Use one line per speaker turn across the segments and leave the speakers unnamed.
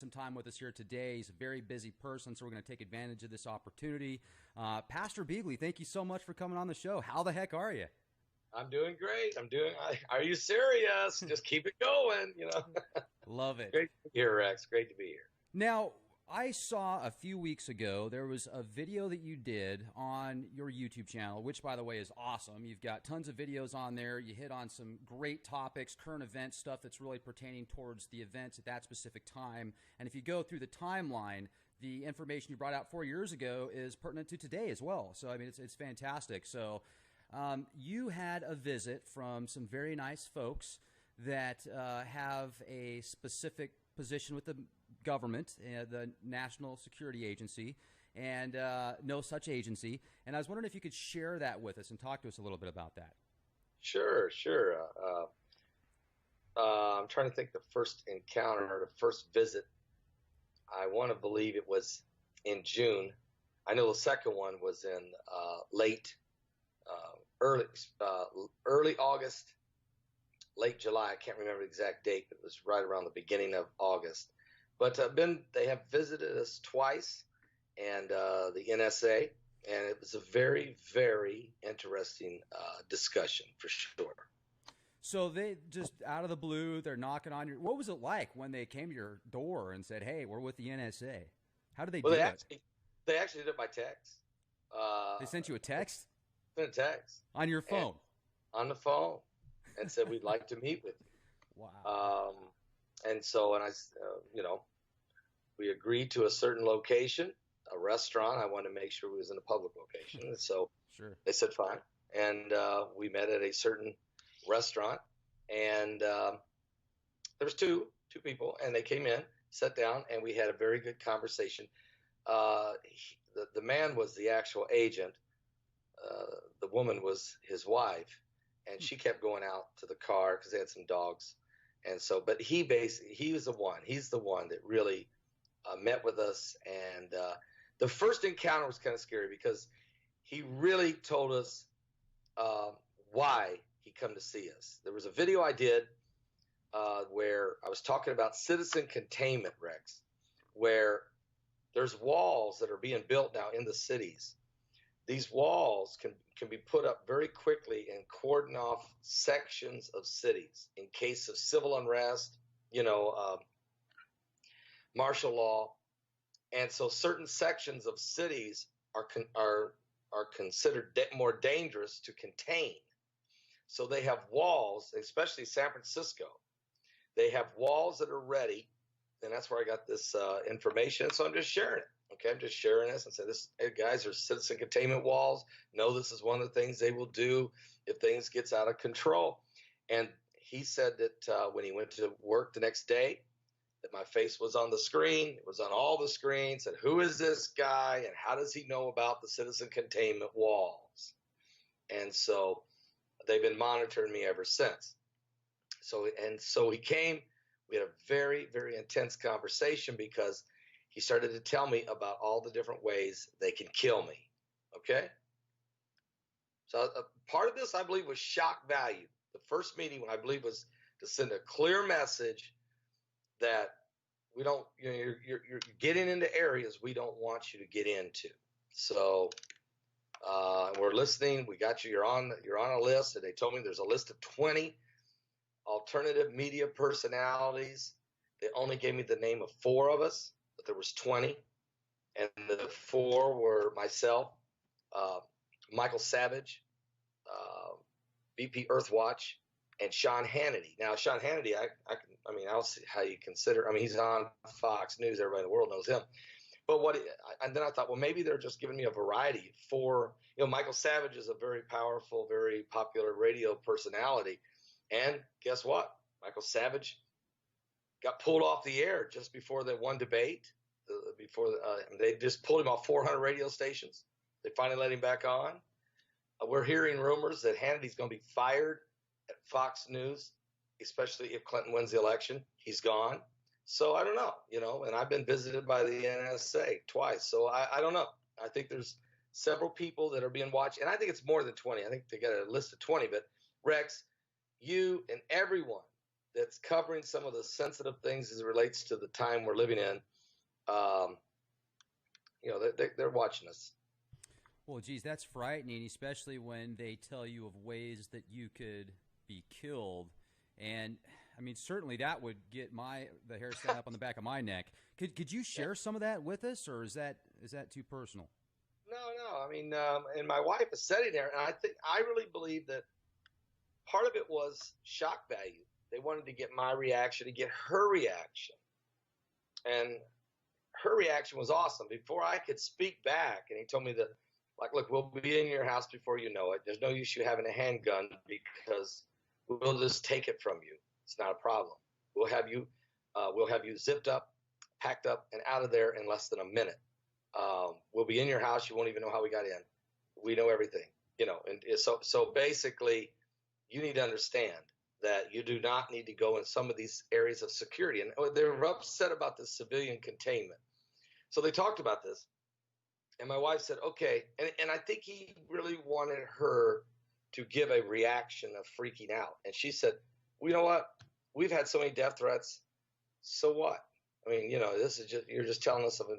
some time with us here today. He's a very busy person, so we're going to take advantage of this opportunity. Pastor Beagley, thank you so much for coming on the show. How the heck are you?
I'm doing great. Are you serious? Just keep it going,
Love it.
Great to be here, Rex. Great to be here.
Now, I saw a few weeks ago, there was a video that you did on your YouTube channel, which, by the way, is awesome. You've got tons of videos on there. You hit on some great topics, current event stuff that's really pertaining towards the events at that specific time. And if you go through the timeline, the information you brought out 4 years ago is pertinent to today as well. So, I mean, it's fantastic. So, you had a visit from some very nice folks that have a specific position with the government, the National Security Agency, and no such agency. And I was wondering if you could share that with us and talk to us a little bit about that.
Sure. I'm trying to think the first encounter, or the first visit. I want to believe it was in June. I know the second one was in early August, late July. I can't remember the exact date, but it was right around the beginning of August. But they have visited us twice, and the NSA, and it was a very, very interesting discussion for sure.
So they just out of the blue, they're knocking on your. What was it like when they came to your door and said, "Hey, we're with the NSA"? How did they do it?
They actually did it by text.
They sent you a text?
Sent a text
on your phone.
On the phone, and said we'd like to meet with you.
Wow.
And so, we agreed to a certain location, a restaurant. I wanted to make sure we was in a public location. And so
sure.
They said fine. And we met at a certain restaurant. And there was two people, and they came in, sat down, and we had a very good conversation. The man was the actual agent. The woman was his wife. And she kept going out to the car because they had some dogs. And so, but he's the one that really met with us. And the first encounter was kind of scary because he really told us why he come to see us. There was a video I did where I was talking about citizen containment, Rex, where there's walls that are being built now in the cities. These walls can be put up very quickly and cordon off sections of cities in case of civil unrest, martial law. And so certain sections of cities are considered more dangerous to contain. So they have walls, especially San Francisco. They have walls that are ready, and that's where I got this information. So I'm just sharing it. Okay, I'm just sharing this and say, hey guys, there's citizen containment walls. No, this is one of the things they will do if things gets out of control. And he said that when he went to work the next day, that my face was on the screen. It was on all the screens. Said, who is this guy and how does he know about the citizen containment walls? And so they've been monitoring me ever since. So he came. We had a very, very intense conversation because he started to tell me about all the different ways they can kill me. Okay? So a part of this, I believe, was shock value. The first meeting, I believe, was to send a clear message that we don't, you're getting into areas we don't want you to get into. So we're listening. We got you. You're on a list. And they told me there's a list of 20 alternative media personalities. They only gave me the name of 4 of us. But there was 20, and the 4 were myself, Michael Savage, VP Earthwatch, and Sean Hannity. Now, Sean Hannity, I don't see how you consider. I mean, he's on Fox News. Everybody in the world knows him. But and then I thought, well, maybe they're just giving me a variety. Michael Savage is a very powerful, very popular radio personality, and guess what? Michael Savage got pulled off the air just before the one debate. They just pulled him off 400 radio stations. They finally let him back on. We're hearing rumors that Hannity's going to be fired at Fox News, especially if Clinton wins the election. He's gone. So I don't know, and I've been visited by the NSA twice. So I don't know. I think there's several people that are being watched, and I think it's more than 20. I think they got a list of 20. But Rex, you and everyone that's covering some of the sensitive things as it relates to the time we're living in. Um, they're watching us.
Well, geez, that's frightening, especially when they tell you of ways that you could be killed. And I mean, certainly that would get the hair stand up on the back of my neck. Could you share some of that with us, or is that too personal?
No. I mean, and my wife is sitting there, and I really believe that part of it was shock value. They wanted to get my reaction, to get her reaction, and her reaction was awesome. Before I could speak back, and he told me that, like, look, we'll be in your house before you know it. There's no use you having a handgun because we'll just take it from you. It's not a problem. We'll have you zipped up, packed up, and out of there in less than a minute. We'll be in your house. You won't even know how we got in. We know everything, And so basically, you need to understand that you do not need to go in some of these areas of security. And they're upset about the civilian containment. So they talked about this. And my wife said, okay. And I think he really wanted her to give a reaction of freaking out. And she said, well, you know what? We've had so many death threats. So what? I mean, this is you're just telling us something.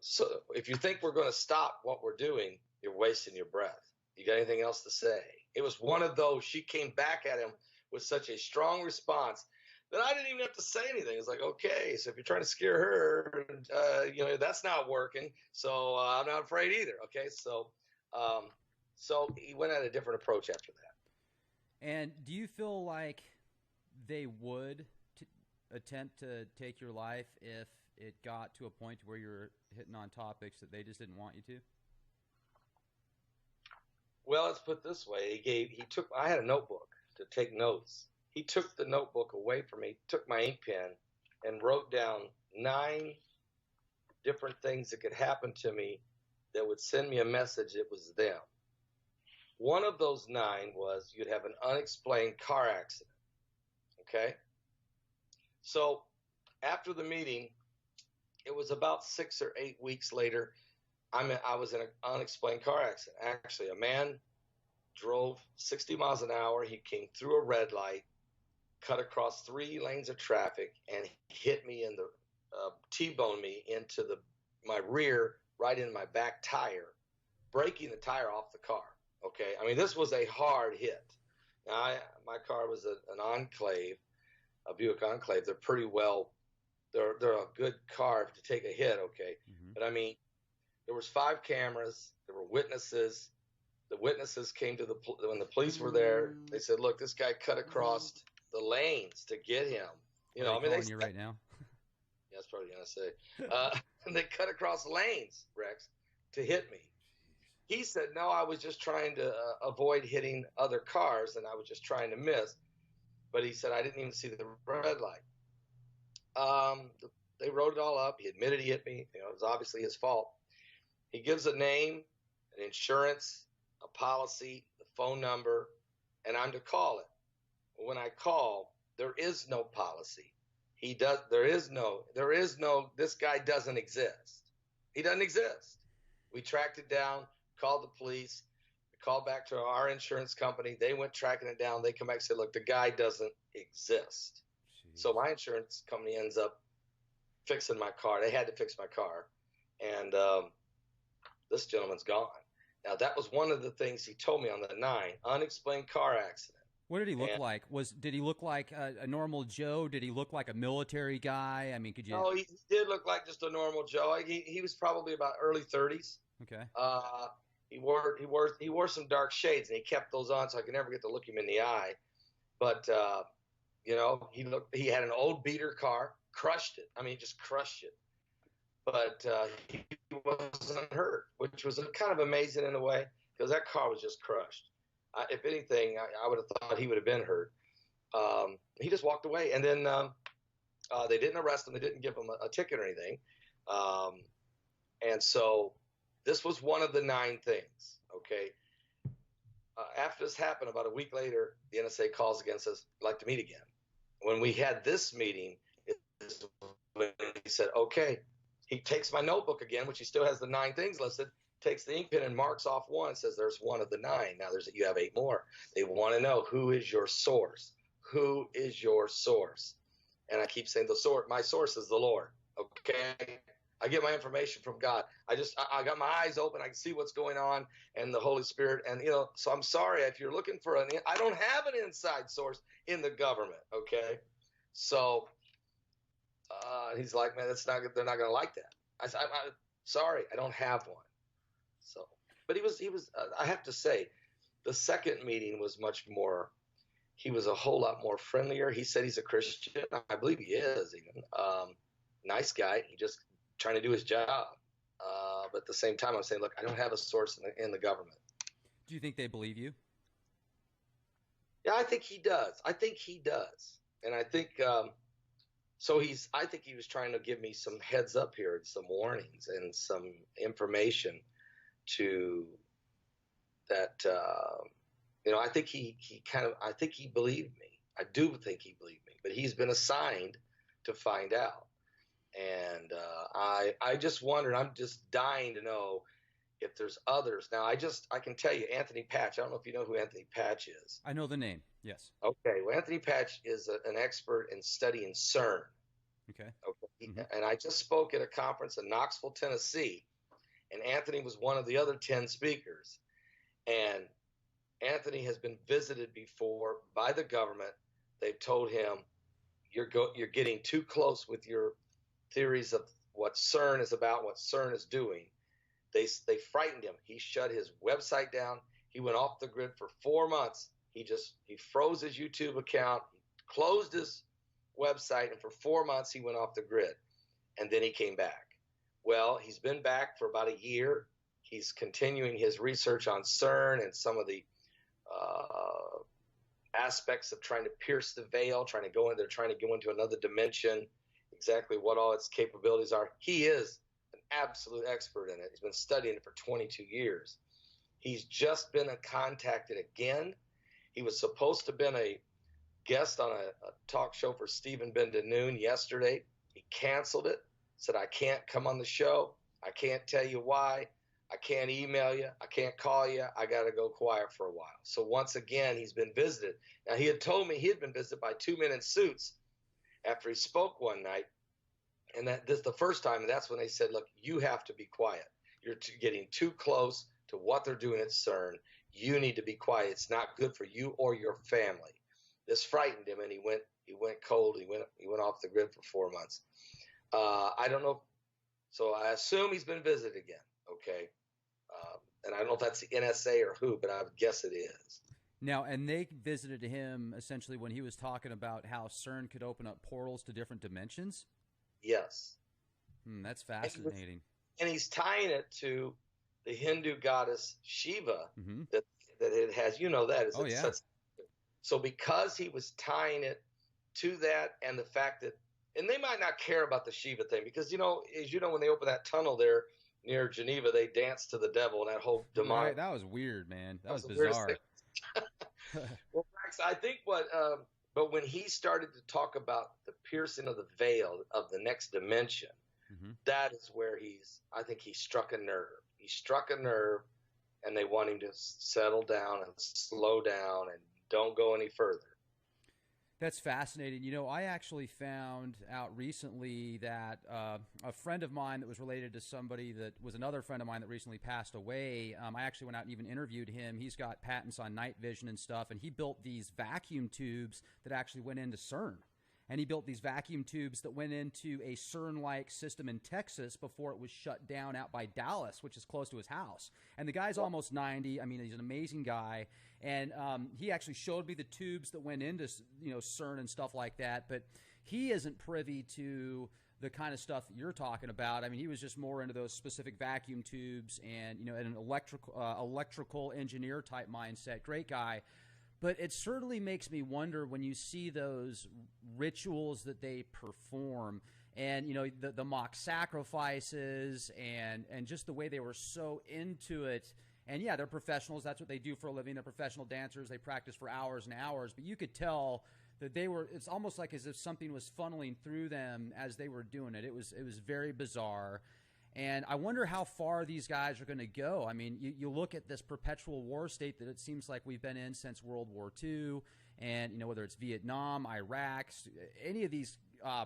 So if you think we're going to stop what we're doing, you're wasting your breath. You got anything else to say? It was one of those. She came back at him with such a strong response that I didn't even have to say anything. It's like, okay, so if you're trying to scare her, that's not working. So I'm not afraid either. Okay, so he went at a different approach after that.
And do you feel like they would attempt to take your life if it got to a point where you're hitting on topics that they just didn't want you to?
Well, let's put it this way. I had a notebook to take notes. He took the notebook away from me, took my ink pen, and wrote down 9 different things that could happen to me that would send me a message it was them. One of those 9 was you'd have an unexplained car accident. Okay? So after the meeting, it was about 6 or 8 weeks later, I was in an unexplained car accident. Actually, a man drove 60 miles an hour. He came through a red light, cut across 3 lanes of traffic, and hit me in the T-boned me into my rear, right in my back tire, breaking the tire off the car. Okay, I mean, this was a hard hit. Now, my car was an Enclave, a Buick Enclave. They're pretty well. They're a good car to take a hit. Okay, But I mean, there was 5 cameras. There were witnesses. The witnesses came to when the police were there. They said, "Look, this guy cut across the lanes to get him."
I mean, calling you right now.
Yeah, that's probably gonna say. And they cut across lanes, Rex, to hit me. He said, "No, I was just trying to avoid hitting other cars, and I was just trying to miss." But he said, "I didn't even see the red light." They wrote it all up. He admitted he hit me. It was obviously his fault. He gives a name, an insurance, a policy, the phone number, and I'm to call it. When I call, there is no policy. This guy doesn't exist. He doesn't exist. We tracked it down, called the police, we called back to our insurance company. They went tracking it down. They come back and said, "Look, the guy doesn't exist." Jeez. So my insurance company ends up fixing my car. They had to fix my car. And this gentleman's gone. Now, that was one of the things he told me on the 9, unexplained car accident.
What did he look like? Did he look like a normal Joe? Did he look like a military guy? I mean, could you?
No, he did look like just a normal Joe. He was probably about early 30s.
Okay.
He wore some dark shades, and he kept those on, so I could never get to look him in the eye. But he had an old beater car, crushed it. I mean, he just crushed it. But he wasn't hurt, which was kind of amazing in a way, because that car was just crushed. If anything, I would have thought he would have been hurt. He just walked away, and then they didn't arrest him. They didn't give him a ticket or anything. And so this was one of the 9 things, okay? After this happened, about a week later, the NSA calls again and says, "I'd like to meet again." When we had this meeting, he said, okay. He takes my notebook again, which he still has the 9 things listed, takes the ink pen and marks off 1, says there's one of the 9. Now you have 8 more. They want to know, who is your source? who is your source? And I keep saying my source is the Lord. Okay. I get my information from God. I got my eyes open. I can see what's going on, and the Holy Spirit. And, so I'm sorry if you're looking for I don't have an inside source in the government. Okay. So, he's like, man, they're not going to like that. I'm sorry, I don't have one. So, but he was, I have to say, the second meeting was he was a whole lot more friendlier. He said he's a Christian. I believe he is even. Nice guy. He just trying to do his job. But at the same time, I'm saying, look, I don't have a source in the government.
Do you think they believe you?
Yeah, I think he does. And I think, I think he was trying to give me some heads up here and some warnings and some information I think I think he believed me. I do think he believed me, but he's been assigned to find out. And I just wondered, I'm just dying to know if there's others. Now, I can tell you, Anthony Patch, I don't know if you know who Anthony Patch is.
I know the name, yes.
Okay, well, Anthony Patch is an expert in studying CERN.
Okay.
Mm-hmm. And I just spoke at a conference in Knoxville, Tennessee, and Anthony was one of the other 10 speakers. And Anthony has been visited before by the government. They've told him, you're getting too close with your theories of what CERN is about, what CERN is doing. They frightened him. He shut his website down. He went off the grid for 4 months. He froze his YouTube account, closed his website, and for 4 months he went off the grid. And then he came back. Well, he's been back for about a year. He's continuing his research on CERN and some of the aspects of trying to pierce the veil, trying to go into another dimension, exactly what all its capabilities are. He is an absolute expert in it. He's been studying it for 22 years. He's just been contacted again. He was supposed to have been a guest on a talk show for Stephen Ben-Danoon yesterday. He canceled it, said, I can't come on the show. I can't tell you why. I can't email you. I can't call you. I got to go quiet for a while. So once again, he's been visited. Now, he had told me he had been visited by 2 men in suits after he spoke one night. And this is the first time, and that's when they said, look, you have to be quiet. You're getting too close to what they're doing at CERN. You need to be quiet. It's not good for you or your family. This frightened him, and he went cold. He went off the grid for 4 months. I don't know. So I assume he's been visited again. Okay. And I don't know if that's the NSA or who, but I would guess it is.
Now, and they visited him essentially when he was talking about how CERN could open up portals to different dimensions?
Yes.
That's fascinating.
And he's tying it to the Hindu goddess Shiva,
mm-hmm.
that it has,
Oh, yeah.
So because he was tying it to that, and the fact that, and they might not care about the Shiva thing, because, as when they open that tunnel there near Geneva, they dance to the devil, and that whole demonic.
Right, that was weird, man. That was bizarre.
Well, Max, I think but when he started to talk about the piercing of the veil of the next dimension,
mm-hmm.
that is where I think he struck a nerve. He struck a nerve, and they want him to settle down and slow down and don't go any further.
That's fascinating. I actually found out recently that a friend of mine that was related to somebody that was another friend of mine that recently passed away, I actually went out and even interviewed him. He's got patents on night vision and stuff, and he built these vacuum tubes that actually went into CERN. And he built these vacuum tubes that went into a CERN-like system in Texas before it was shut down out by Dallas, which is close to his house. And the guy's almost 90. I mean, he's an amazing guy. And he actually showed me the tubes that went into, CERN and stuff like that. But he isn't privy to the kind of stuff that you're talking about. I mean, he was just more into those specific vacuum tubes and, an electrical engineer type mindset. Great guy. But it certainly makes me wonder when you see those rituals that they perform and, the mock sacrifices and just the way they were so into it. And, yeah, they're professionals. That's what they do for a living. They're professional dancers. They practice for hours and hours. But you could tell that it's almost like as if something was funneling through them as they were doing it. It was very bizarre. And I wonder how far these guys are going to go. I mean, you look at this perpetual war state that it seems like we've been in since World War II, and whether it's Vietnam, Iraq, any of these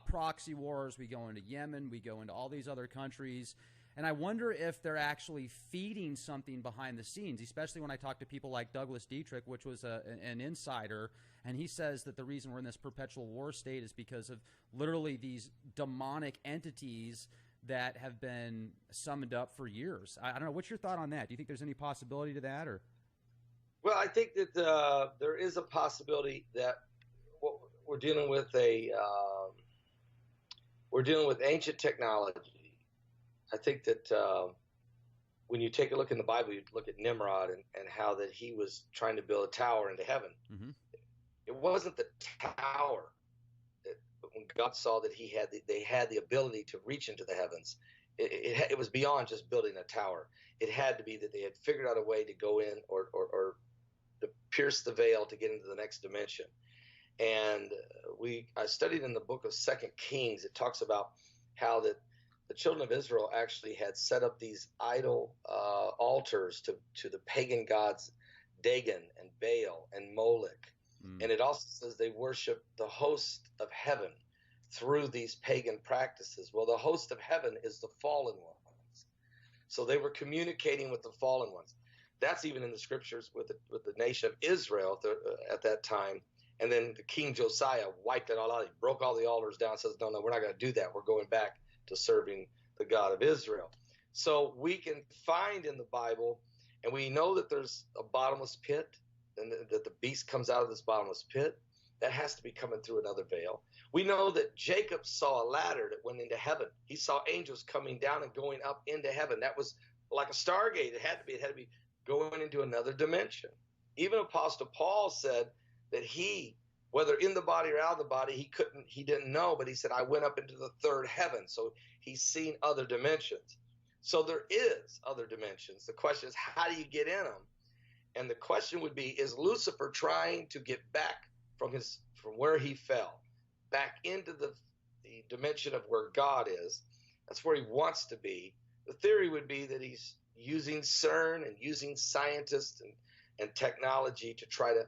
proxy wars. We go into Yemen, we go into all these other countries. And I wonder if they're actually feeding something behind the scenes, especially when I talk to people like Douglas Dietrich, which was an insider, and he says that the reason we're in this perpetual war state is because of literally these demonic entities that have been summoned up for years. I don't know. What's your thought on that? Do you think there's any possibility to that? Or?
Well, I think that there is a possibility that we're dealing with ancient technology. I think that when you take a look in the Bible, you look at Nimrod and how that he was trying to build a tower into heaven.
Mm-hmm.
It wasn't the tower. But when God saw that they had the ability to reach into the heavens, it was beyond just building a tower. It had to be that they had figured out a way to go in or to pierce the veil to get into the next dimension. And I studied in the book of 2 Kings. It talks about how that the children of Israel actually had set up these idol altars to the pagan gods Dagon and Baal and Moloch. And it also says they worship the host of heaven through these pagan practices. Well, the host of heaven is the fallen ones. So they were communicating with the fallen ones. That's even in the scriptures with the nation of Israel at that time. And then the King Josiah wiped it all out. He broke all the altars down and says, no, we're not going to do that. We're going back to serving the God of Israel. So we can find in the Bible, and we know that there's a bottomless pit, and that the beast comes out of this bottomless pit. That has to be coming through another veil. We know that Jacob saw a ladder that went into heaven. He saw angels coming down and going up into heaven. That was like a stargate. It had to be going into another dimension. Even Apostle Paul said that he, whether in the body or out of the body, he didn't know, but he said, I went up into the third heaven. So he's seen other dimensions. So there is other dimensions. The question is, how do you get in them? And the question would be, is Lucifer trying to get back from where he fell, back into the dimension of where God is? That's where he wants to be. The theory would be that he's using CERN and using scientists and technology to try to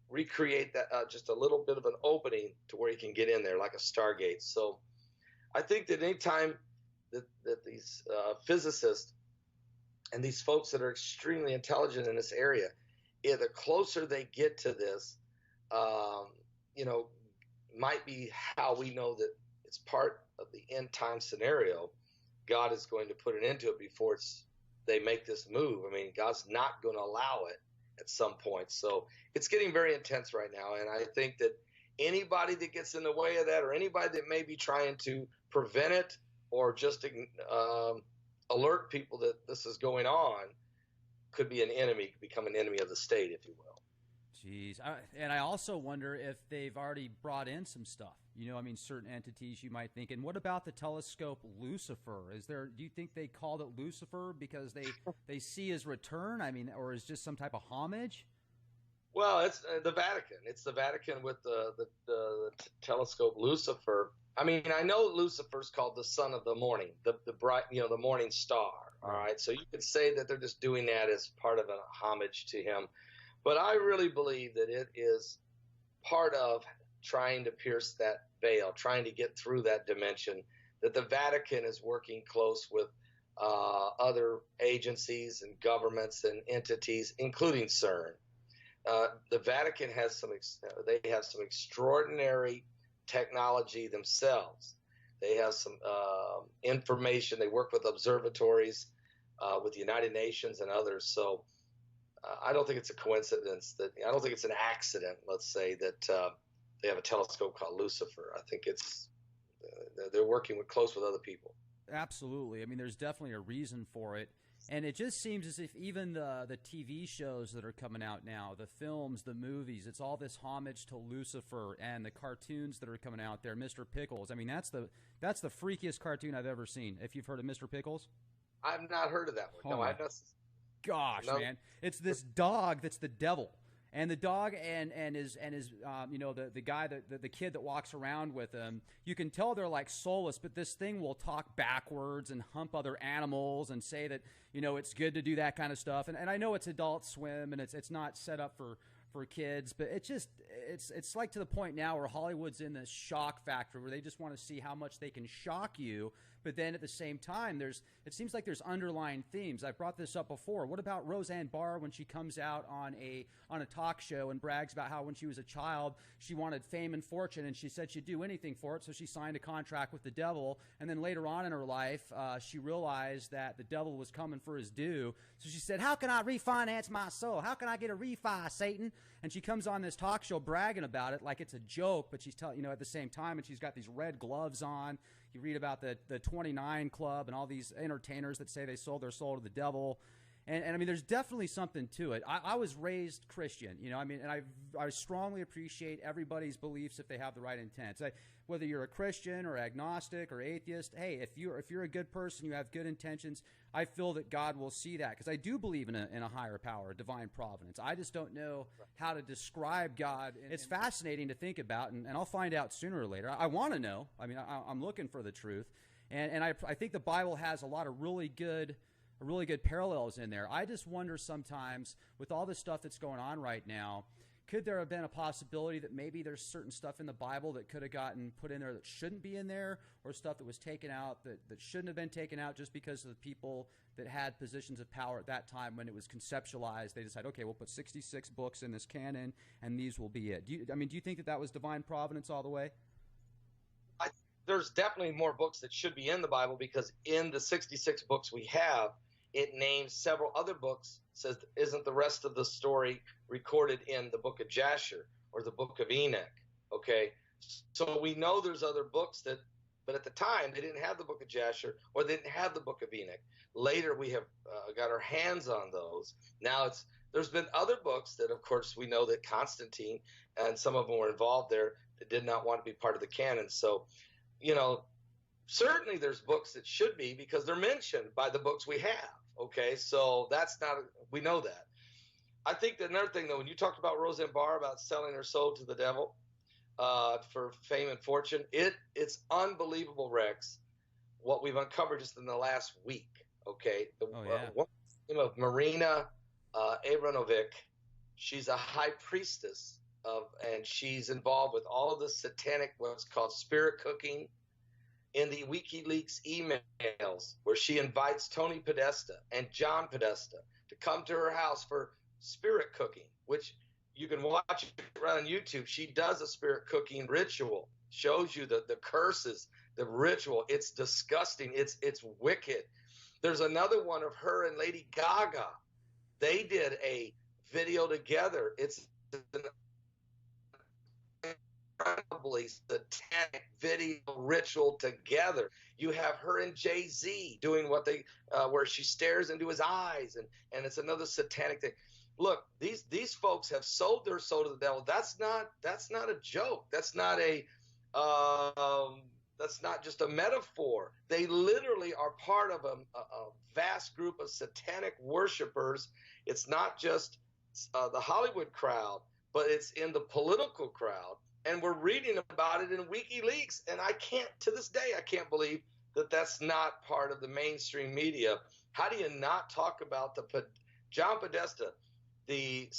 recreate that just a little bit of an opening to where he can get in there like a stargate. So I think that anytime that these physicists and these folks that are extremely intelligent in this area, the closer they get to this, might be how we know that it's part of the end time scenario. God is going to put an end to it before they make this move. I mean, God's not going to allow it at some point. So it's getting very intense right now. And I think that anybody that gets in the way of that, or anybody that may be trying to prevent it or just alert people that this is going on, could be an enemy, could become an enemy of the state, if you will.
Jeez. And I also wonder if they've already brought in some stuff. Certain entities you might think. And what about the telescope Lucifer? Do you think they called it Lucifer because they see his return? Or is just some type of homage?
Well, it's the Vatican. It's the Vatican with the telescope Lucifer. I know Lucifer's called the son of the morning, the bright, the morning star. All right. So you could say that they're just doing that as part of a homage to him. But I really believe that it is part of trying to pierce that veil, trying to get through that dimension, that the Vatican is working close with other agencies and governments and entities, including CERN. The Vatican has some extraordinary technology themselves. They have some information. They work with observatories, with the United Nations and others. So I don't think it's a coincidence I don't think it's an accident, let's say, that they have a telescope called Lucifer. I think they're working close with other people.
Absolutely. There's definitely a reason for it. And it just seems as if even the TV shows that are coming out now, the films, the movies, it's all this homage to Lucifer, and the cartoons that are coming out there, Mr. Pickles. That's the freakiest cartoon I've ever seen. If you've heard of Mr. Pickles?
I've not heard of that one. No, I've not.
Gosh, no. Man, it's this dog that's the devil, and the dog and his the guy the kid that walks around with him. You can tell they're like soulless, but this thing will talk backwards and hump other animals and say that it's good to do that kind of stuff. And I know it's Adult Swim and it's not set up for kids, but it's like to the point now where Hollywood's in this shock factor where they just want to see how much they can shock you. But then at the same time, it seems like there's underlying themes. I've brought this up before. What about Roseanne Barr when she comes out on a talk show and brags about how when she was a child, she wanted fame and fortune, and she said she'd do anything for it, so she signed a contract with the devil. And then later on in her life, she realized that the devil was coming for his due. So she said, how can I refinance my soul? How can I get a refi, Satan? And she comes on this talk show bragging about it like it's a joke, but she's telling, at the same time, and she's got these red gloves on. You read about the 29 Club and all these entertainers that say they sold their soul to the devil. And I mean, there's definitely something to it. I was raised Christian, and I strongly appreciate everybody's beliefs if they have the right intents. Whether you're a Christian or agnostic or atheist, hey, if you're a good person, you have good intentions, I feel that God will see that, because I do believe in a higher power, a divine providence. I just don't know how to describe God. It's fascinating to think about, and I'll find out sooner or later. I want to know. I mean, I'm looking for the truth, and I think the Bible has a lot of really good parallels in there. I just wonder sometimes, with all the stuff that's going on right now, could there have been a possibility that maybe there's certain stuff in the Bible that could have gotten put in there that shouldn't be in there, or stuff that was taken out that shouldn't have been taken out just because of the people that had positions of power at that time when it was conceptualized? They decided, okay, we'll put 66 books in this canon, and these will be it. Do you think that was divine providence all the way?
There's definitely more books that should be in the Bible, because in the 66 books we have, it names several other books, says, isn't the rest of the story recorded in the book of Jasher or the book of Enoch? Okay, so we know there's other books but at the time they didn't have the book of Jasher or they didn't have the book of Enoch. Later we have got our hands on those. Now there's been other books that, of course, we know that Constantine and some of them were involved there that did not want to be part of the canon. So, certainly there's books that should be, because they're mentioned by the books we have. Okay, so we know that. I think that another thing, though, when you talked about Roseanne Barr about selling her soul to the devil for fame and fortune, it's unbelievable, Rex, what we've uncovered just in the last week. Okay, one name of Marina Abramovic. She's a high priestess and she's involved with all of the satanic, what's called spirit cooking, in the WikiLeaks emails, where she invites Tony Podesta and John Podesta to come to her house for spirit cooking, which you can watch right on YouTube. She does a spirit cooking ritual, shows you the curses, the ritual. It's disgusting. It's wicked. There's another one of her and Lady Gaga. They did a video together. It's an incredibly satanic video ritual together. You have her and Jay-Z doing where she stares into his eyes, and it's another satanic thing. Look, these folks have sold their soul to the devil. That's not a joke. That's not just a metaphor. They literally are part of a vast group of satanic worshipers. It's not just the Hollywood crowd, but it's in the political crowd. And we're reading about it in WikiLeaks, and to this day, I can't believe that that's not part of the mainstream media. How do you not talk about John Podesta, the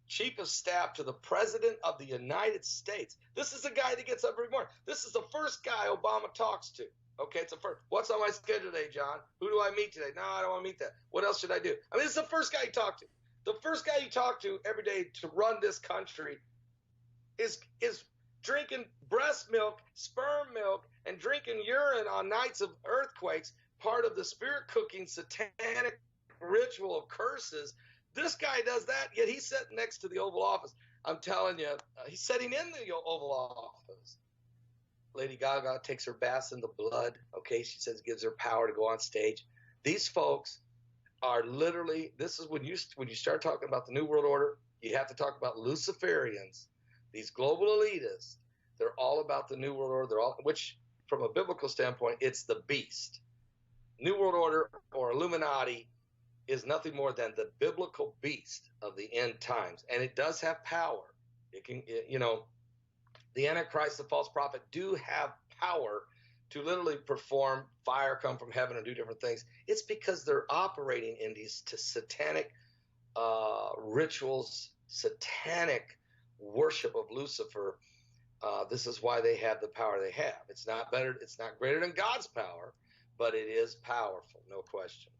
chief of staff to the president of the United States? This is the guy that gets up every morning. This is the first guy Obama talks to. Okay, it's the first. What's on my schedule today, John? Who do I meet today? No, I don't want to meet that. What else should I do? I mean, this is the first guy you talk to. The first guy you talk to every day to run this country is drinking breast milk, sperm milk, and drinking urine on nights of earthquakes, part of the spirit cooking satanic ritual of curses. This guy does that, yet he's sitting next to the Oval Office. I'm telling you, he's sitting in the Oval Office. Lady Gaga takes her bath in the blood. Okay, she says it gives her power to go on stage. These folks are literally, this is when you start talking about the New World Order, you have to talk about Luciferians. These global elitists, they're all about the New World Order. Which, from a biblical standpoint, it's the beast. New World Order or Illuminati is nothing more than the biblical beast of the end times, and it does have power. The Antichrist, the false prophet, do have power to literally perform fire come from heaven and do different things. It's because they're operating in these satanic rituals, satanic worship of Lucifer. This is why they have the power they have. It's not better. It's not greater than God's power, but it is powerful, no question.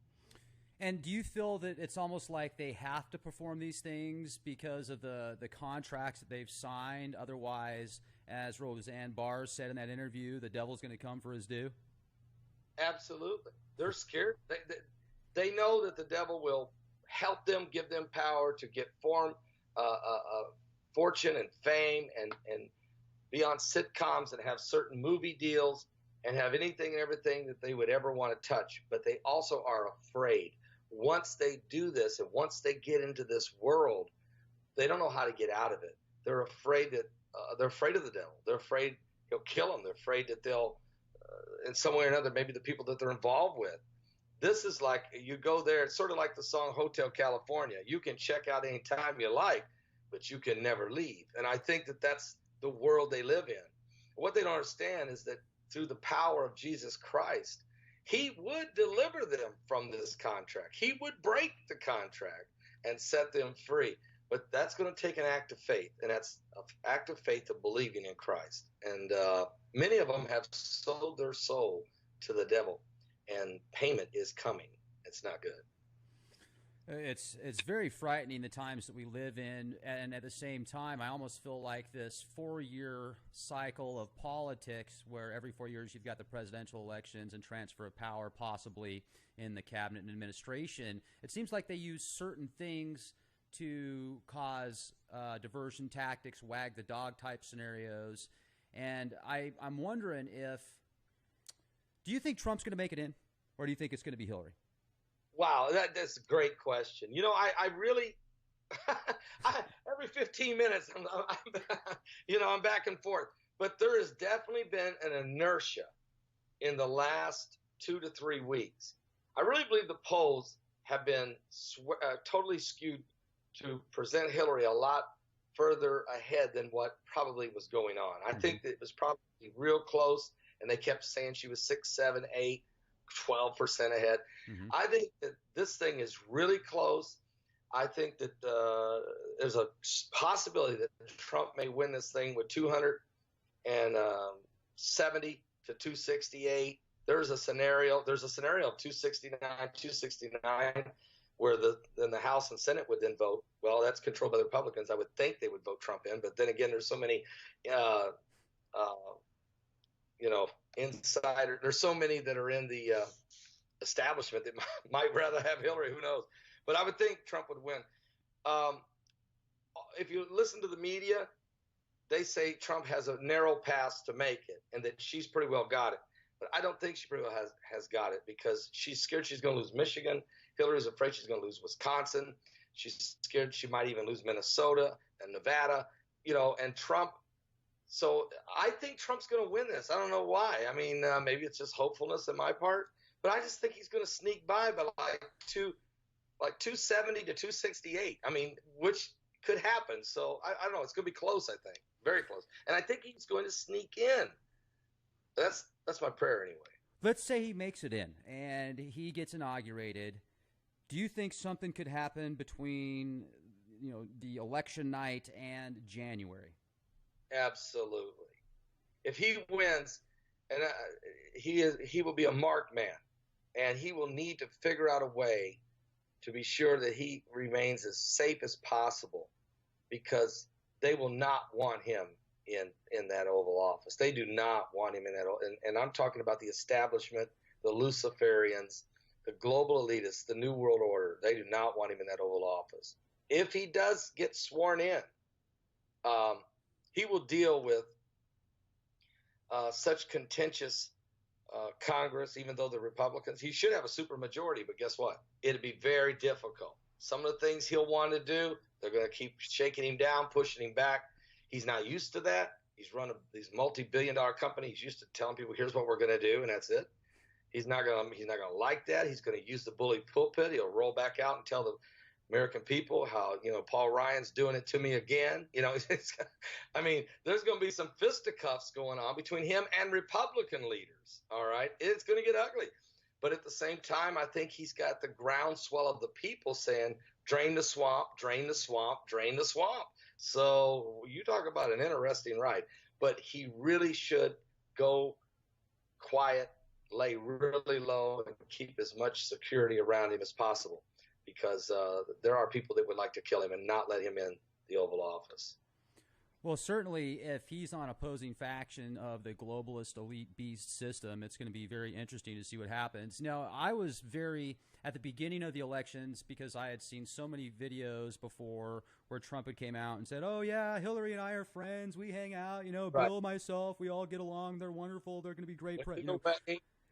And do you feel that it's almost like they have to perform these things because of the contracts that they've signed? Otherwise, as Roseanne Barr said in that interview, the devil's going to come for his due?
Absolutely. They're scared. They know that the devil will help them, give them power to get fortune and fame and be on sitcoms and have certain movie deals and have anything and everything that they would ever want to touch. But they also are afraid. Once they do this and once they get into this world, they don't know how to get out of it. They're afraid of the devil. They're afraid he'll kill them. They're afraid that they'll, in some way or another, maybe the people that they're involved with. This is like, you go there, it's sort of like the song Hotel California. You can check out anytime you like, but you can never leave. And I think that that's the world they live in. What they don't understand is that through the power of Jesus Christ, he would deliver them from this contract. He would break the contract and set them free. But that's going to take an act of faith, and that's an act of faith of believing in Christ. And many of them have sold their soul to the devil, and payment is coming. It's not good.
It's very frightening, the times that we live in, and at the same time, I almost feel like this 4-year cycle of politics where every 4 years you've got the presidential elections and transfer of power possibly in the cabinet and administration. It seems like they use certain things to cause diversion tactics, wag the dog type scenarios, and I'm wondering do you think Trump's going to make it in, or do you think it's going to be Hillary?
Wow, that's a great question. You know, I really, every 15 minutes, I'm back and forth. But there has definitely been an inertia in the last 2 to 3 weeks. I really believe the polls have been totally skewed to present Hillary a lot further ahead than what probably was going on. I think that it was probably real close, and they kept saying she was 6, 7, 8. 12% ahead. I think that this thing is really close. I think that there's a possibility that Trump may win this thing with 270 to 268. There's a scenario of 269, 269, where then the House and Senate would then vote. Well, that's controlled by the Republicans. I would think they would vote Trump in, but then again, there's so many, insider. There's so many that are in the establishment that might rather have Hillary. Who knows? But I would think Trump would win. If you listen to the media, they say Trump has a narrow path to make it, and that she's pretty well got it. But I don't think she pretty well has got it, because she's scared she's going to lose Michigan. Hillary's afraid she's going to lose Wisconsin. She's scared she might even lose Minnesota and Nevada. And Trump. So I think Trump's going to win this. I don't know why. I mean, maybe it's just hopefulness on my part, but I just think he's going to sneak by like 270 to 268. I mean, which could happen. So I don't know. It's going to be close, I think. Very close. And I think he's going to sneak in. That's my prayer anyway.
Let's say he makes it in and he gets inaugurated. Do you think something could happen between, the election night and January?
Absolutely. If he wins, and he will be a marked man, and he will need to figure out a way to be sure that he remains as safe as possible, because they will not want him in that Oval Office. They do not want him in that. And I'm talking about the establishment, the Luciferians, the global elitists, the New World Order. They do not want him in that Oval Office. If he does get sworn in, he will deal with such contentious Congress, even though the Republicans, he should have a supermajority, but guess what? It'll be very difficult. Some of the things he'll want to do, they're going to keep shaking him down, pushing him back. He's not used to that. He's run these multi-billion-dollar companies. He's used to telling people, here's what we're going to do, and that's it. He's not going to like that. He's going to use the bully pulpit. He'll roll back out and tell the American people how, Paul Ryan's doing it to me again. I mean, there's going to be some fisticuffs going on between him and Republican leaders. All right. It's going to get ugly. But at the same time, I think he's got the groundswell of the people saying, drain the swamp, drain the swamp, drain the swamp. So you talk about an interesting ride. But he really should go quiet, lay really low, and keep as much security around him as possible, because there are people that would like to kill him and not let him in the Oval Office.
Well, certainly, if he's on opposing faction of the globalist elite beast system, it's going to be very interesting to see what happens. Now, I was very, at the beginning of the elections, because I had seen so many videos before where Trump had came out and said, oh, yeah, Hillary and I are friends. We hang out, you know,
Right.
Bill, myself, we all get along. They're wonderful. They're going to be great. You know.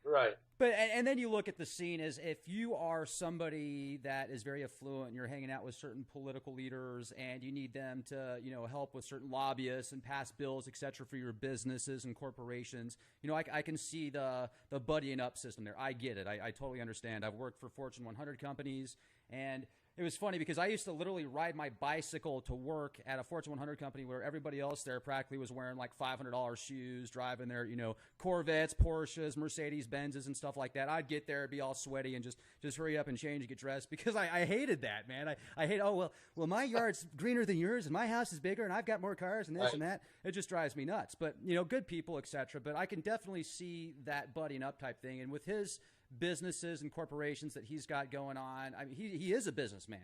Right.
But and then you look at the scene as if you are somebody that is very affluent and you're hanging out with certain political leaders and you need them to, you know, help with certain lobbyists and pass bills, et cetera, for your businesses and corporations. You know, I can see the buddying up system there. I get it. I totally understand. I've worked for Fortune 100 companies, and it was funny because I used to literally ride my bicycle to work at a Fortune 100 company where everybody else there practically was wearing like $500 shoes, driving their, you know, Corvettes, Porsches, Mercedes Benzes and stuff like that. I'd get there, be all sweaty and just hurry up and change and get dressed because I hated that, man. I hate, oh, well, my yard's greener than yours and my house is bigger and I've got more cars and this and that. It just drives me nuts. But, you know, good people, etc. But I can definitely see that buddying up type thing. And with his businesses and corporations that he's got going on, I mean, he is a businessman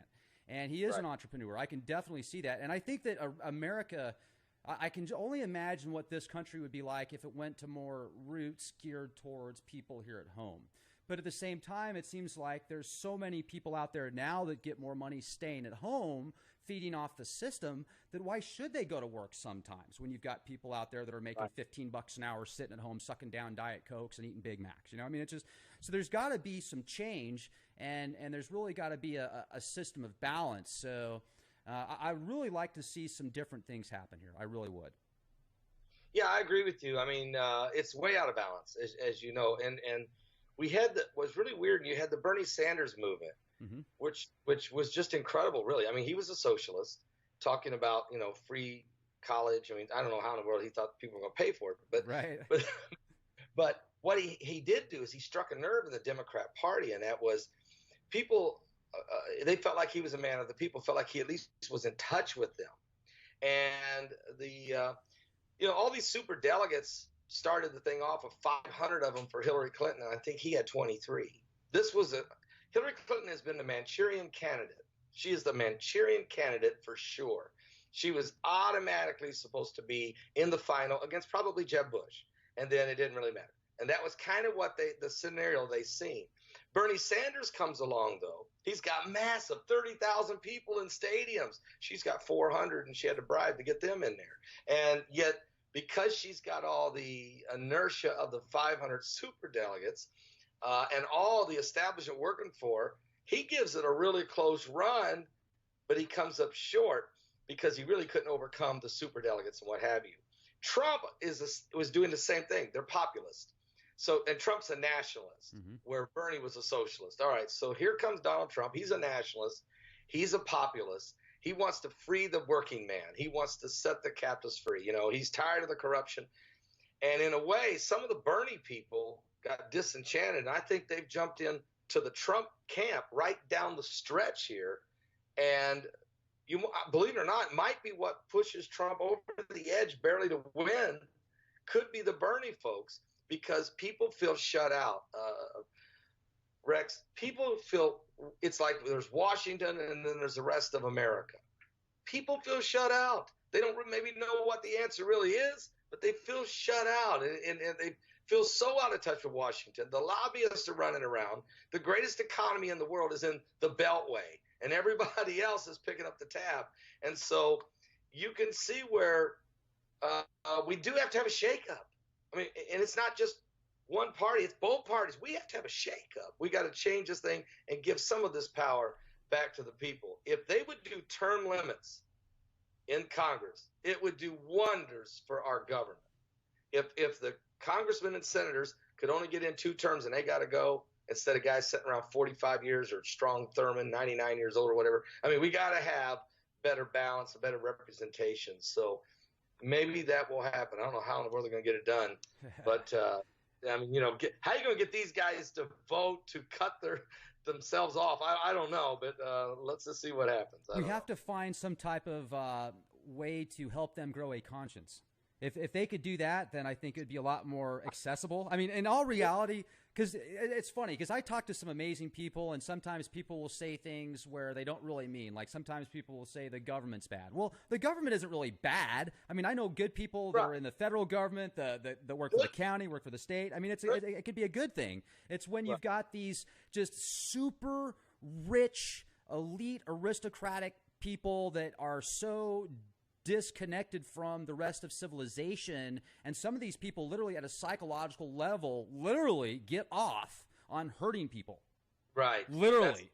and he is an entrepreneur. I can definitely see that. And I think that America, I can only imagine what this country would be like if it went to more roots geared towards people here at home. But at the same time, it seems like there's so many people out there now that get more money staying at home, feeding off the system, that why should they go to work sometimes when you've got people out there that are making $15 an hour sitting at home sucking down Diet Cokes and eating Big Macs? You know, I mean, it's just, so there's got to be some change, and there's really got to be a system of balance. So I really like to see some different things happen here. I really would.
Yeah, I agree with you. I mean, it's way out of balance, as you know, and we had was really weird. You had the Bernie Sanders movement, which was just incredible, really. I mean, he was a socialist talking about, you know, free college. I mean, I don't know how in the world he thought people were going to pay for it, but but what he did do is he struck a nerve in the Democrat Party, and that was people. They felt like he was a man of the people, felt like he at least was in touch with them, and you know, all these super delegates started the thing off of 500 of them for Hillary Clinton, and I think he had 23. Hillary Clinton has been the Manchurian candidate. She is the Manchurian candidate for sure. She was automatically supposed to be in the final against probably Jeb Bush, and then it didn't really matter. And that was kind of what the scenario they seen. Bernie Sanders comes along, though. He's got massive 30,000 people in stadiums. She's got 400, and she had to bribe to get them in there. And yet, because she's got all the inertia of the 500 superdelegates and all the establishment working for her, he gives it a really close run, but he comes up short because he really couldn't overcome the superdelegates and what have you. Trump was doing the same thing. They're populist. So, and Trump's a nationalist, where Bernie was a socialist. All right, so here comes Donald Trump. He's a nationalist. He's a populist. He wants to free the working man. He wants to set the captives free. You know, he's tired of the corruption. And in a way, some of the Bernie people got disenchanted, and I think they've jumped in to the Trump camp right down the stretch here. And you believe it or not, it might be what pushes Trump over the edge barely to win, could be the Bernie folks, because people feel shut out. Rex, people feel it's like there's Washington and then there's the rest of America. People feel shut out. They don't maybe know what the answer really is, but they feel shut out, and they feel so out of touch with Washington. The lobbyists are running around. The greatest economy in the world is in the Beltway, and everybody else is picking up the tab. And so you can see where we do have to have a shakeup. I mean, and it's not just one party, it's both parties. We have to have a shakeup. We got to change this thing and give some of this power back to the people. If they would do term limits in Congress, it would do wonders for our government. If the congressmen and senators could only get in 2 terms and they got to go, instead of guys sitting around 45 years or Strong Thurman, 99 years old or whatever. I mean, we got to have better balance, a better representation. So maybe that will happen. I don't know how in the world they're going to get it done, but I mean, how are you going to get these guys to vote to cut themselves off? I don't know, but let's just see what happens. I
We
don't know.
have to find some type of way to help them grow a conscience. If they could do that, then I think it'd be a lot more accessible. I mean, in all reality, because it's funny, because I talk to some amazing people, and sometimes people will say things where they don't really mean. Like sometimes people will say the government's bad. Well, the government isn't really bad. I mean, I know good people that are in the federal government, that work for the county, work for the state. I mean, it could be a good thing. It's when you've got these just super rich, elite, aristocratic people that are so disconnected from the rest of civilization, and some of these people literally at a psychological level literally get off on hurting people.
Right.
Literally.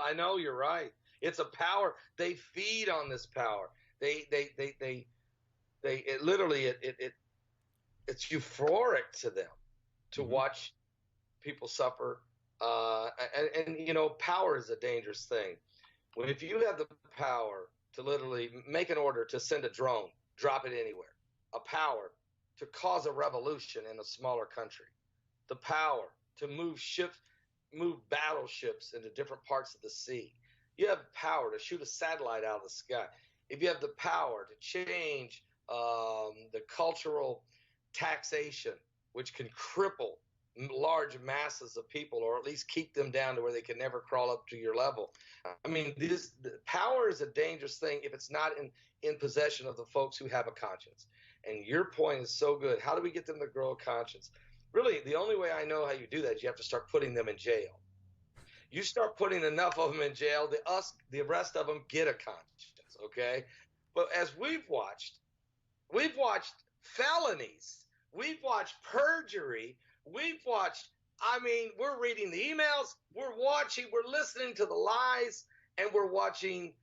I know, you're right. It's a power. They feed on this power. It literally it's euphoric to them to watch people suffer. And power is a dangerous thing. If you have the power to literally make an order to send a drone, drop it anywhere, a power to cause a revolution in a smaller country, the power to move battleships into different parts of the sea. You have power to shoot a satellite out of the sky. If you have the power to change the cultural taxation, which can cripple large masses of people, or at least keep them down to where they can never crawl up to your level. I mean, power is a dangerous thing if it's not in possession of the folks who have a conscience. And your point is so good. How do we get them to grow a conscience? Really, the only way I know how you do that is you have to start putting them in jail. You start putting enough of them in jail, the rest of them get a conscience, okay? But as we've watched felonies, we've watched perjury, we're reading the emails, we're listening to the lies, and we're watching.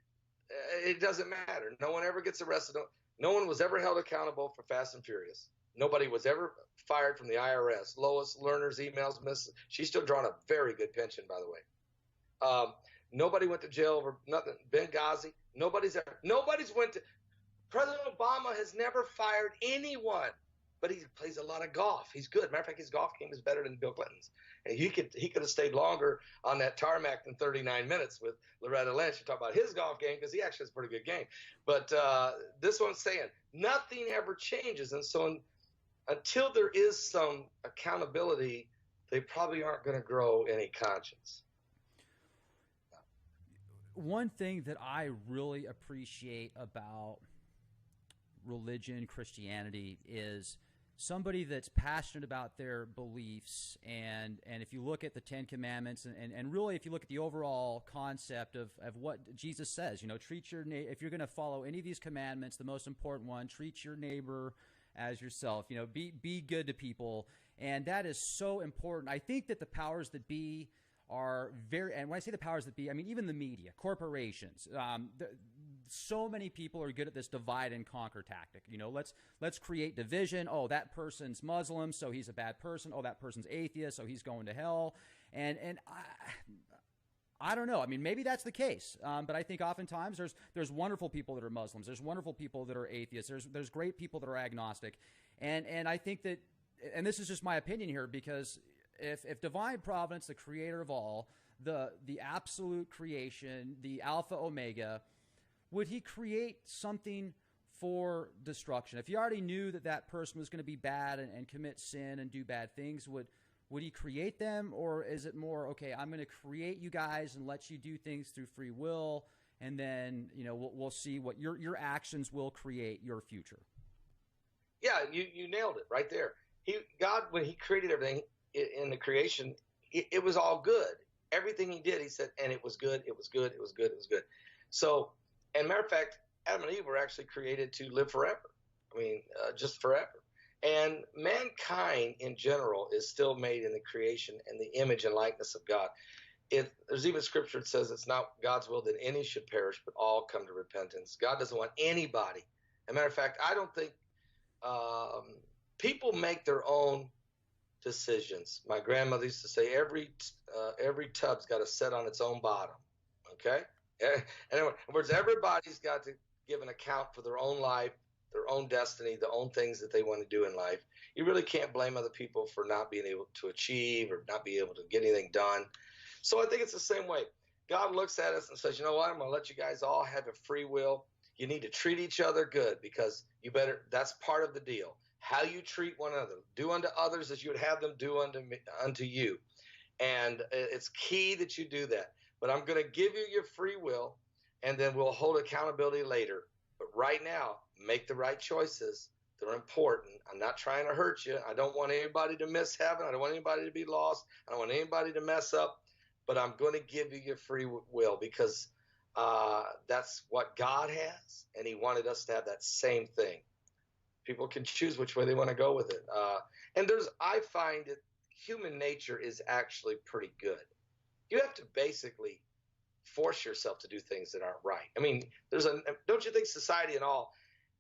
It doesn't matter. No one ever gets arrested. No one was ever held accountable for Fast and Furious. Nobody was ever fired from the IRS. Lois Lerner's emails, she's still drawing a very good pension, by the way. Nobody went to jail over nothing. Benghazi. President Obama has never fired anyone. But he plays a lot of golf. He's good. Matter of fact, his golf game is better than Bill Clinton's. And he could have stayed longer on that tarmac than 39 minutes with Loretta Lynch. You talk about his golf game, because he actually has a pretty good game. But this one's saying nothing ever changes. And so until there is some accountability, they probably aren't going to grow any conscience.
One thing that I really appreciate about religion, Christianity, is somebody that's passionate about their beliefs, and if you look at the Ten Commandments, and really if you look at the overall concept of what Jesus says, treat your if you're going to follow any of these commandments, the most important one, treat your neighbor as yourself, be good to people, and that is so important. I think that the powers that be are very, and when I say the powers that be, I mean even the media, corporations, so many people are good at this divide and conquer tactic. Let's create division. Oh, that person's Muslim, so he's a bad person. Oh, that person's atheist, so he's going to hell. And I don't know. I mean, maybe that's the case. But I think oftentimes there's wonderful people that are Muslims. There's wonderful people that are atheists. There's great people that are agnostic. And I think that, and this is just my opinion here, because if divine providence, the creator of all, the absolute creation, the Alpha Omega, would he create something for destruction? If he already knew that person was going to be bad and commit sin and do bad things, would he create them? Or is it more, okay, I'm going to create you guys and let you do things through free will, and then we'll see what your actions will create your future?
Yeah, you nailed it right there. God, when he created everything in the creation, it was all good. Everything he did, he said, and it was good, it was good, it was good, it was good. So, and matter of fact, Adam and Eve were actually created to live forever. I mean, just forever. And mankind in general is still made in the creation and the image and likeness of God. There's even scripture that says it's not God's will that any should perish, but all come to repentance. God doesn't want anybody. As a matter of fact, I don't think people make their own decisions. My grandmother used to say every tub's got to set on its own bottom. Okay? In other words, everybody's got to give an account for their own life their own destiny, the own things that they want to do in life. You really can't blame other people for not being able to achieve or not be able to get anything done. So I think it's the same way. God looks at us and says, you know what? I'm going to let you guys all have a free will. You need to treat each other good because that's part of the deal. How you treat one another. Do unto others as you would have them do unto you. And it's key that you do that. But I'm going to give you your free will, and then we'll hold accountability later. But right now, make the right choices. They're important. I'm not trying to hurt you. I don't want anybody to miss heaven. I don't want anybody to be lost. I don't want anybody to mess up. But I'm going to give you your free will because that's what God has, and he wanted us to have that same thing. People can choose which way they want to go with it. And I find that human nature is actually pretty good. You have to basically force yourself to do things that aren't right. I mean, don't you think society and all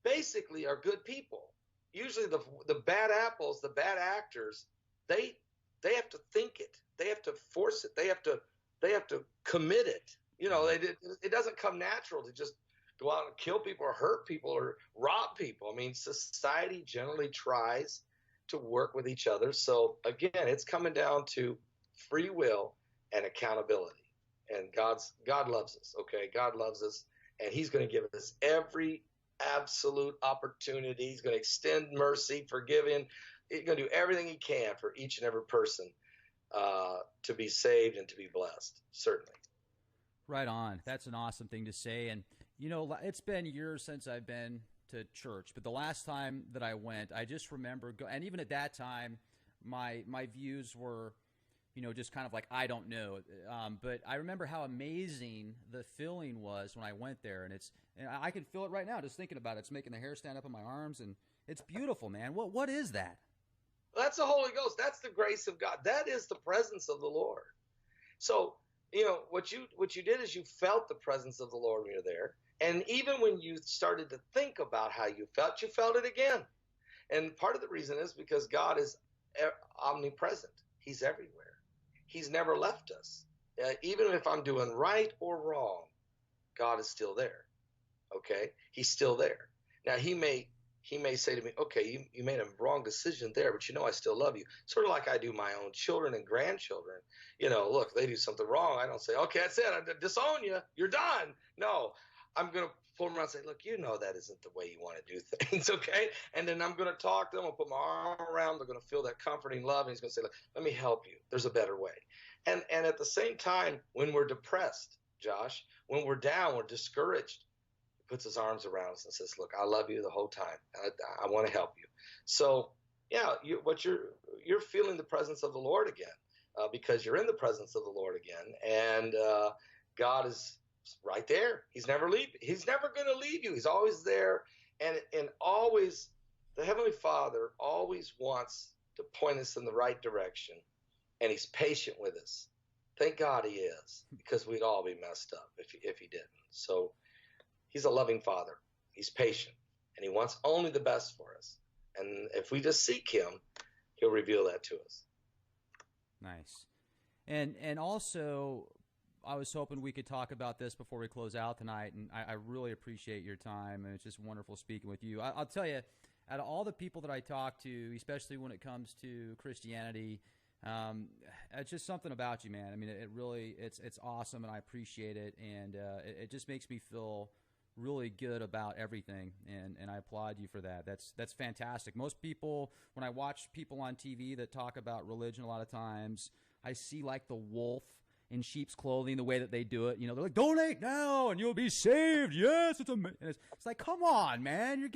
basically are good people? Usually the bad apples, the bad actors, they have to think it. They have to force it. They have to commit it. You know, it doesn't come natural to just go out and kill people or hurt people or rob people. I mean, society generally tries to work with each other. So again, it's coming down to free will and accountability. And God loves us, okay? God loves us, and he's going to give us every absolute opportunity. He's going to extend mercy, forgiving. He's going to do everything he can for each and every person to be saved and to be blessed, certainly.
Right on. That's an awesome thing to say. And, you know, it's been years since I've been to church, but the last time that I went, I just remember, and even at that time, my views were, you know, just kind of like, I don't know. But I remember how amazing the feeling was when I went there. And I can feel it right now just thinking about it. It's making the hair stand up on my arms, and it's beautiful, man. What is that?
That's the Holy Ghost. That's the grace of God. That is the presence of the Lord. So, you know, what you did is you felt the presence of the Lord when you're there. And even when you started to think about how you felt it again. And part of the reason is because God is omnipresent. He's everywhere. He's never left us. Even if I'm doing right or wrong, God is still there. Okay? He's still there. Now, he may say to me, okay, you made a wrong decision there, but you know I still love you. Sort of like I do my own children and grandchildren. You know, look, they do something wrong. I don't say, okay, that's it. I disown you. You're done. No, I'm going to pull them around and say, look, you know that isn't the way you want to do things, okay? And then I'm going to talk to them. I'll put my arm around them. They're going to feel that comforting love. And he's going to say, look, let me help you. There's a better way. And at the same time, when we're depressed, Josh, when we're down, we're discouraged, puts his arms around us and says, look, I love you the whole time. I want to help you. So, yeah, you're feeling the presence of the Lord again because you're in the presence of the Lord again. And God is right there. He's never going to leave you. He's always there. And always, the Heavenly Father always wants to point us in the right direction. And he's patient with us. Thank God he is, because we'd all be messed up if he didn't. So, he's a loving Father. He's patient, and he wants only the best for us. And if we just seek him, he'll reveal that to us.
Nice. And also, I was hoping we could talk about this before we close out tonight, and I really appreciate your time, and it's just wonderful speaking with you. I'll tell you, out of all the people that I talk to, especially when it comes to Christianity, it's just something about you, man. I mean, it's awesome, and I appreciate it, and it just makes me feel really good about everything, and I applaud you for that. That's fantastic. Most people, when I watch people on TV that talk about religion, a lot of times I see like the wolf in sheep's clothing, the way that they do it. You know, they're like, donate now and you'll be saved. Yes, it's amazing. It's like, come on, man. You're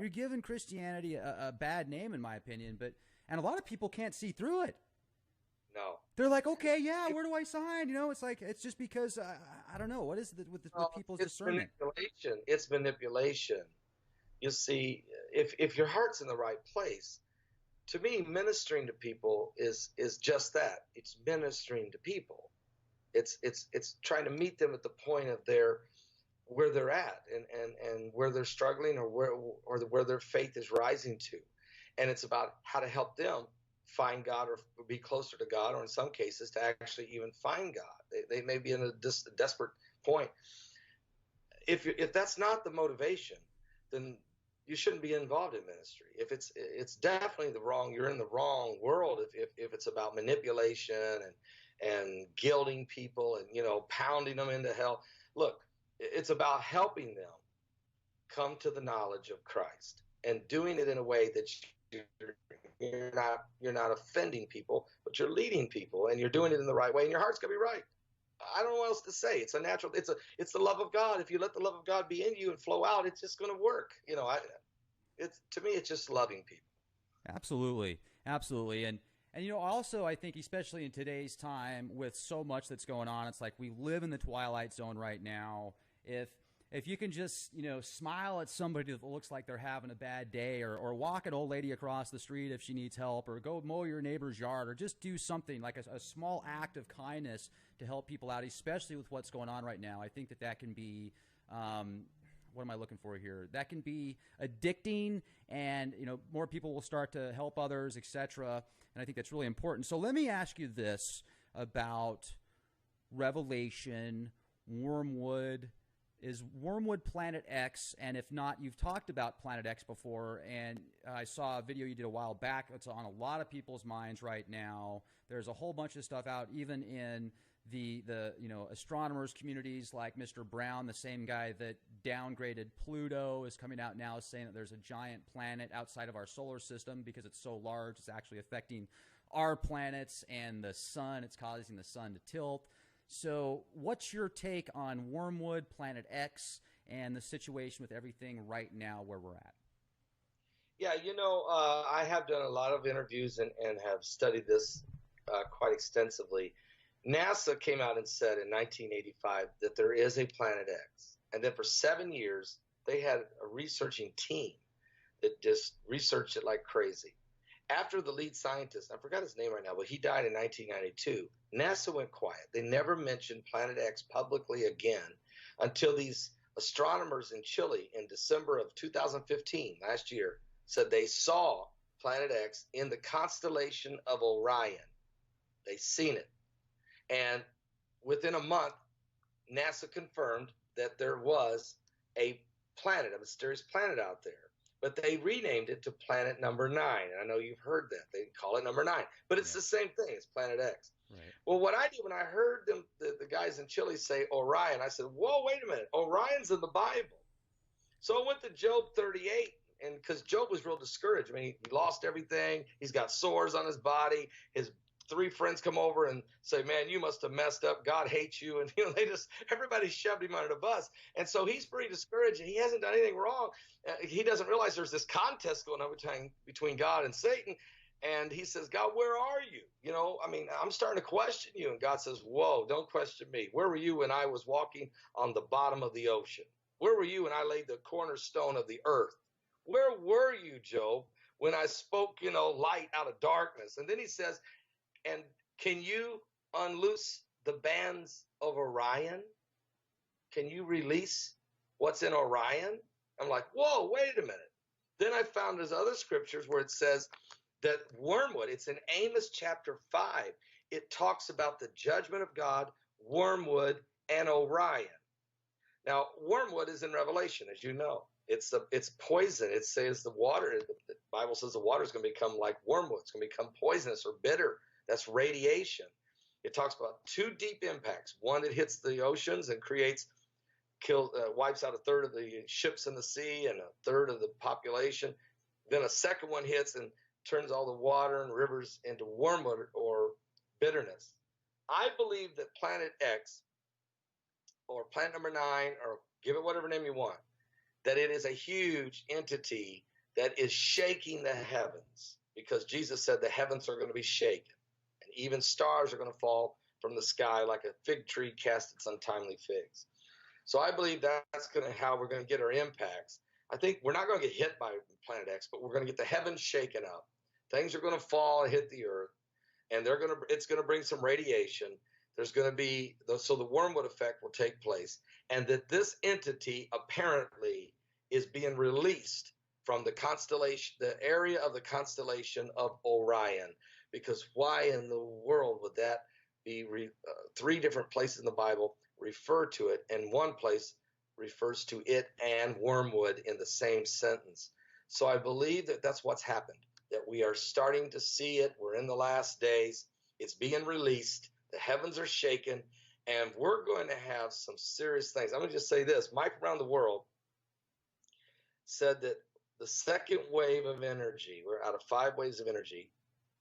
giving Christianity a bad name, in my opinion. And a lot of people can't see through it.
No.
They're like, okay, yeah, where do I sign? You know, it's like, it's just because, I don't know, what is it with people's discernment?
Manipulation. It's manipulation. You see, if your heart's in the right place, to me, ministering to people is just that. It's ministering to people. It's trying to meet them at the point of where they're at and where they're struggling or where their faith is rising to. And it's about how to help them find God or be closer to God, or in some cases to actually even find God. They may be in a desperate point. If that's not the motivation, then you shouldn't be involved in ministry. If it's definitely you're in the wrong world if it's about manipulation and guilting people and, pounding them into hell. Look, it's about helping them come to the knowledge of Christ and doing it in a way that you're not offending people, but you're leading people, and you're doing it in the right way, and your heart's gonna be right. I don't know what else to say. It's a natural. It's the love of God. If you let the love of God be in you and flow out, it's just going to work. It's to me, it's just loving people.
Absolutely, absolutely, and also I think especially in today's time with so much that's going on, it's like we live in the twilight zone right now. If you can just smile at somebody that looks like they're having a bad day, or walk an old lady across the street if she needs help, or go mow your neighbor's yard, or just do something like a small act of kindness to help people out, especially with what's going on right now. I think that can be, what am I looking for here? That can be addicting, and more people will start to help others, etc. And I think that's really important. So let me ask you this about Revelation, Wormwood. Is Wormwood Planet X? And if not, you've talked about Planet X before, and I saw a video you did a while back. It's on a lot of people's minds right now. There's a whole bunch of stuff out, even in the astronomers communities, like Mr. Brown, the same guy that downgraded Pluto, is coming out now saying that there's a giant planet outside of our solar system because it's so large. It's actually affecting our planets and the sun. It's causing the sun to tilt. So what's your take on Wormwood, Planet X, and the situation with everything right now where we're at?
Yeah, I have done a lot of interviews and have studied this quite extensively. NASA came out and said in 1985 that there is a Planet X. And then for 7 years, they had a researching team that just researched it like crazy. After the lead scientist, I forgot his name right now, but he died in 1992, NASA went quiet. They never mentioned Planet X publicly again until these astronomers in Chile in December of 2015, last year, said they saw Planet X in the constellation of Orion. They seen it. And within a month, NASA confirmed that there was a planet, a mysterious planet out there. But they renamed it to Planet Number 9. And I know you've heard that. They call it Number 9. But it's the same thing. It's Planet X. Right. Well, what I did when I heard the guys in Chile say Orion, I said, whoa, wait a minute. Orion's in the Bible. So I went to Job 38, and because Job was real discouraged. I mean, he lost everything. He's got sores on his body. His 3 friends come over and say, man, you must have messed up. God hates you. And, everybody shoved him under the bus. And so he's pretty discouraged, and he hasn't done anything wrong. He doesn't realize there's this contest going on between God and Satan. And he says, God, where are you? I'm starting to question you. And God says, whoa, don't question me. Where were you when I was walking on the bottom of the ocean? Where were you when I laid the cornerstone of the earth? Where were you, Job, when I spoke, light out of darkness? And then he says, and can you unloose the bands of Orion? Can you release what's in Orion? I'm like, whoa, wait a minute. Then I found there's other scriptures where it says that wormwood, it's in Amos chapter 5. It talks about the judgment of God, wormwood, and Orion. Now, wormwood is in Revelation, as you know. It's poison. It says the Bible says the water is going to become like wormwood. It's going to become poisonous or bitter. That's radiation. It talks about 2 deep impacts. One that hits the oceans and wipes out 1/3 of the ships in the sea and 1/3 of the population. Then a second one hits and turns all the water and rivers into wormwood or bitterness. I believe that Planet X or Planet Number 9, or give it whatever name you want, that it is a huge entity that is shaking the heavens, because Jesus said the heavens are going to be shaken. Even stars are going to fall from the sky like a fig tree cast its untimely figs. So I believe that's how we're going to get our impacts. I think we're not going to get hit by Planet X, but we're going to get the heavens shaken up. Things are going to fall and hit the earth, and it's going to bring some radiation. There's going to be so the wormwood effect will take place, and that this entity apparently is being released from the constellation, the area of the constellation of Orion. Because why in the world would that be 3 different places in the Bible refer to it, and one place refers to it and wormwood in the same sentence. So I believe that that's what's happened, that we are starting to see it. We're in the last days. It's being released. The heavens are shaken, and we're going to have some serious things. I'm going to just say this. Mike around the world said that the second wave of energy, we're out of 5 waves of energy,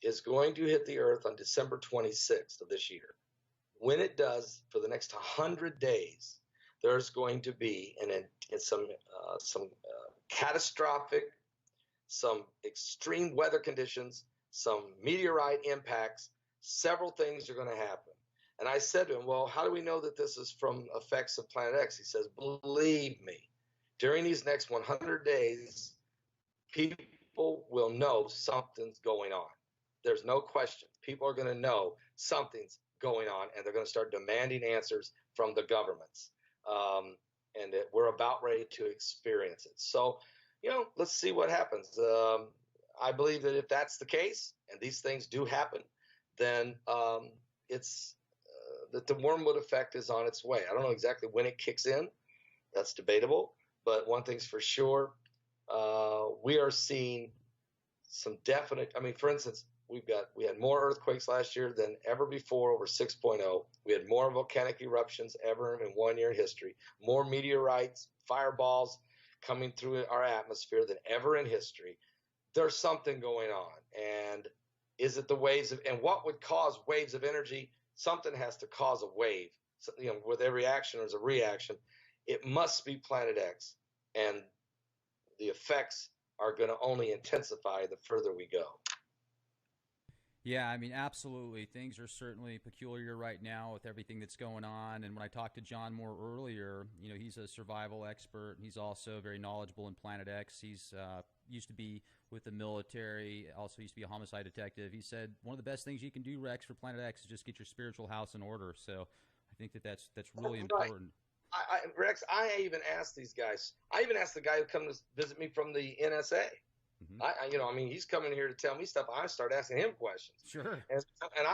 is going to hit the earth on December 26th of this year. When it does, for the next 100 days, there's going to be some catastrophic, some extreme weather conditions, some meteorite impacts. Several things are going to happen. And I said to him, well, how do we know that this is from effects of Planet X? He says, believe me, during these next 100 days, people will know something's going on. There's no question. People are going to know something's going on, and they're going to start demanding answers from the governments. And we're about ready to experience it. So, let's see what happens. I believe that if that's the case, and these things do happen, then it's that the wormwood effect is on its way. I don't know exactly when it kicks in. That's debatable. But one thing's for sure, we are seeing some definite, for instance, we had more earthquakes last year than ever before, over 6.0. We had more volcanic eruptions ever in 1 year in history, more meteorites, fireballs coming through our atmosphere than ever in history. There's something going on. And is it the waves of, and what would cause waves of energy? Something has to cause a wave. So, with every action, there's a reaction. It must be Planet X. And the effects are going to only intensify the further we go.
Yeah, absolutely. Things are certainly peculiar right now with everything that's going on. And when I talked to John Moore earlier, he's a survival expert. He's also very knowledgeable in Planet X. He's used to be with the military, also used to be a homicide detective. He said one of the best things you can do, Rex, for Planet X is just get your spiritual house in order. So I think that's really important.
Rex, I even asked these guys. I even asked the guy who come to visit me from the NSA. Mm-hmm. He's coming here to tell me stuff. I start asking him questions.
Sure.
And I